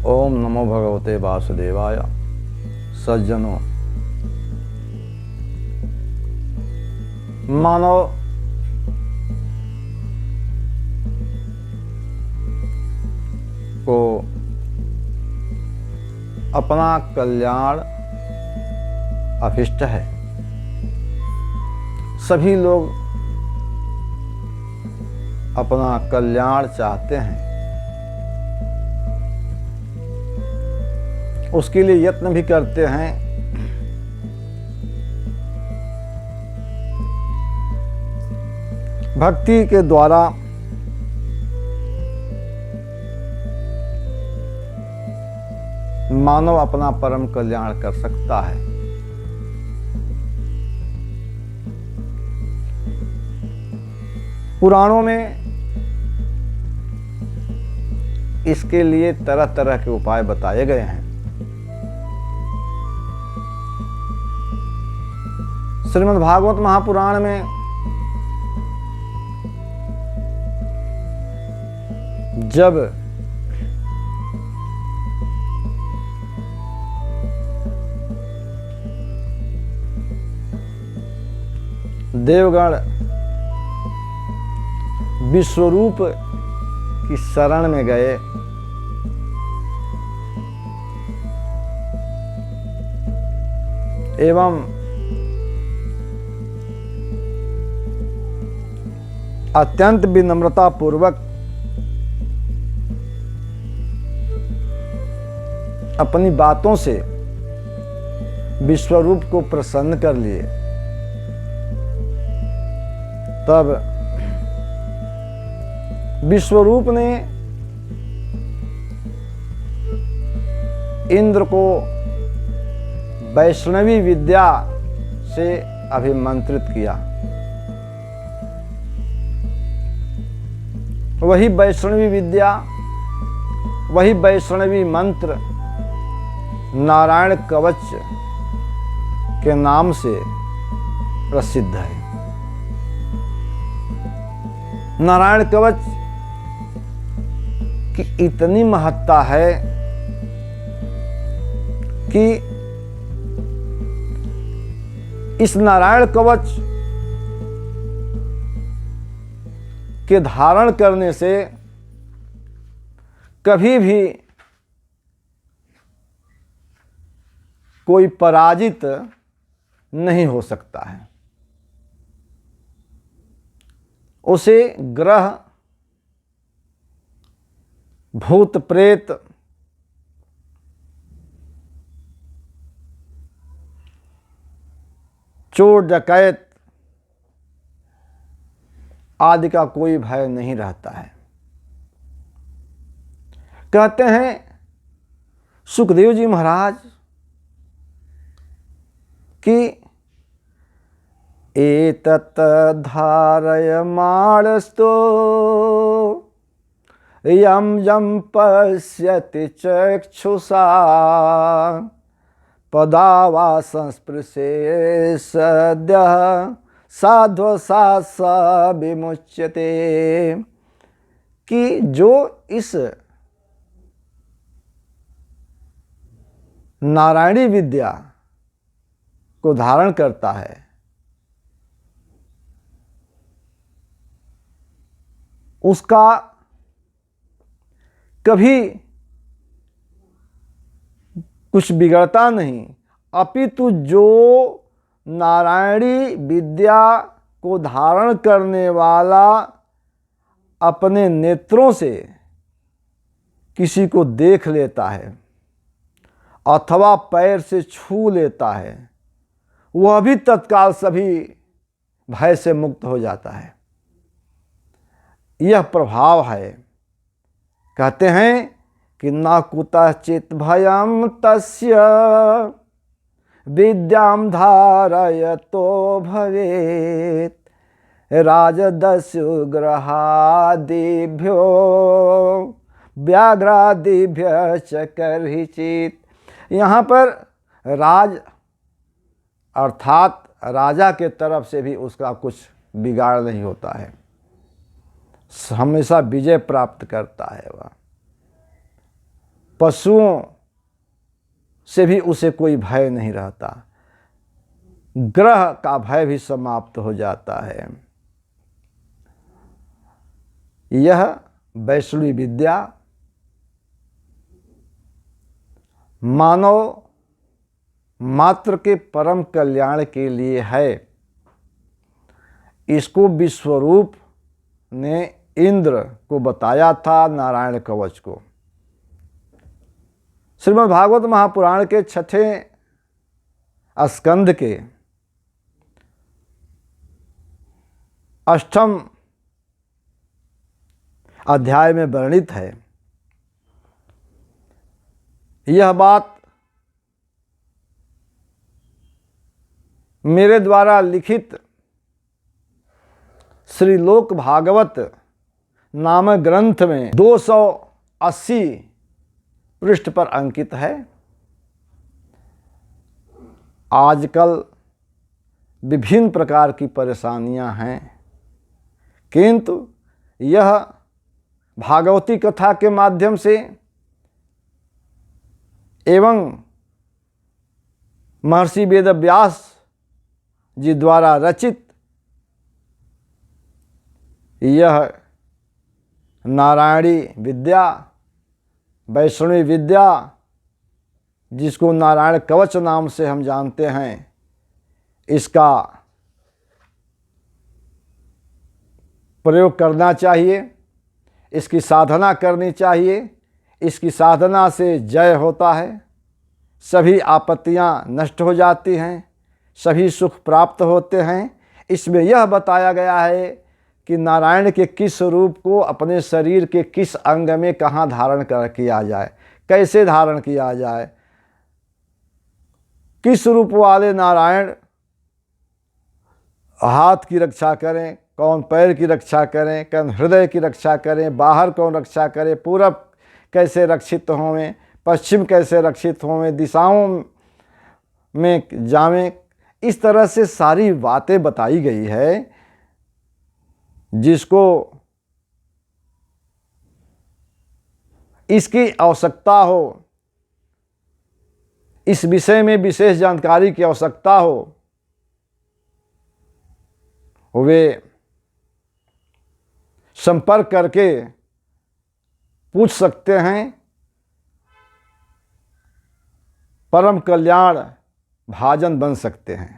ओम नमो भगवते वासुदेवाय। सज्जनों, मानव को अपना कल्याण अभिष्ट है। सभी लोग अपना कल्याण चाहते हैं, उसके लिए यत्न भी करते हैं। भक्ति के द्वारा मानव अपना परम कल्याण कर सकता है। पुराणों में इसके लिए तरह तरह के उपाय बताए गए हैं। श्रीमद् भागवत महापुराण में जब देवगण विश्वरूप की शरण में गए, एवं अत्यंत विनम्रता पूर्वक अपनी बातों से विश्वरूप को प्रसन्न कर लिए, तब विश्वरूप ने इंद्र को वैष्णवी विद्या से अभिमंत्रित किया। वही वैष्णवी विद्या, वही वैष्णवी मंत्र नारायण कवच के नाम से प्रसिद्ध है। नारायण कवच की इतनी महत्ता है कि इस नारायण कवच के धारण करने से कभी भी कोई पराजित नहीं हो सकता है। उसे ग्रह, भूत प्रेत, चोर डकैत आदि का कोई भय नहीं रहता है। कहते हैं सुखदेव जी महाराज कि एतत् धारयमाणस्तो यं यं पश्यति चक्षुषा पदावा संस्पृशे सद्यः साध्वसा स विमुच्यते। कि जो इस नारायणी विद्या को धारण करता है, उसका कभी कुछ बिगड़ता नहीं, अपितु जो नारायणी विद्या को धारण करने वाला अपने नेत्रों से किसी को देख लेता है अथवा पैर से छू लेता है, वह भी तत्काल सभी भय से मुक्त हो जाता है। यह प्रभाव है। कहते हैं कि न कुतश्चित् भयं तस्य विद्यां धारयतो भवेत् राजदस्यु ग्रहादिभ्यो व्याघ्रादिभ्य च कर्हिचित्। यहाँ पर राज अर्थात राजा के तरफ से भी उसका कुछ बिगाड़ नहीं होता है, हमेशा विजय प्राप्त करता है वह। पशुओं से भी उसे कोई भय नहीं रहता, ग्रह का भय भी समाप्त हो जाता है। यह वैष्णवी विद्या मानव मात्र के परम कल्याण के लिए है। इसको विश्वरूप ने इंद्र को बताया था, नारायण कवच को। श्रीमद् भागवत महापुराण के 6ठे स्कंध के 8वें अध्याय में वर्णित है। यह बात मेरे द्वारा लिखित श्री लोक भागवत नामक ग्रंथ में 280 पृष्ठ पर अंकित है। आजकल विभिन्न प्रकार की परेशानियां हैं, किंतु यह भागवती कथा के माध्यम से एवं महर्षि वेदव्यास जी द्वारा रचित यह नारायणी विद्या, वैष्णवी विद्या, जिसको नारायण कवच नाम से हम जानते हैं, इसका प्रयोग करना चाहिए, इसकी साधना करनी चाहिए। इसकी साधना से जय होता है, सभी आपत्तियां नष्ट हो जाती हैं, सभी सुख प्राप्त होते हैं। इसमें यह बताया गया है कि नारायण के किस रूप को अपने शरीर के किस अंग में कहाँ धारण किया जाए, कैसे धारण किया जाए, किस रूप वाले नारायण हाथ की रक्षा करें, कौन पैर की रक्षा करें, कौन हृदय की रक्षा करें, बाहर कौन रक्षा करे, पूरब कैसे रक्षित होवें, पश्चिम कैसे रक्षित होवें, दिशाओं में जावें। इस तरह से सारी बातें बताई गई है, जिसको इसकी आवश्यकता हो, इस विषय में विशेष जानकारी की आवश्यकता हो, वे संपर्क करके पूछ सकते हैं। परम कल्याण भाजन बन सकते हैं।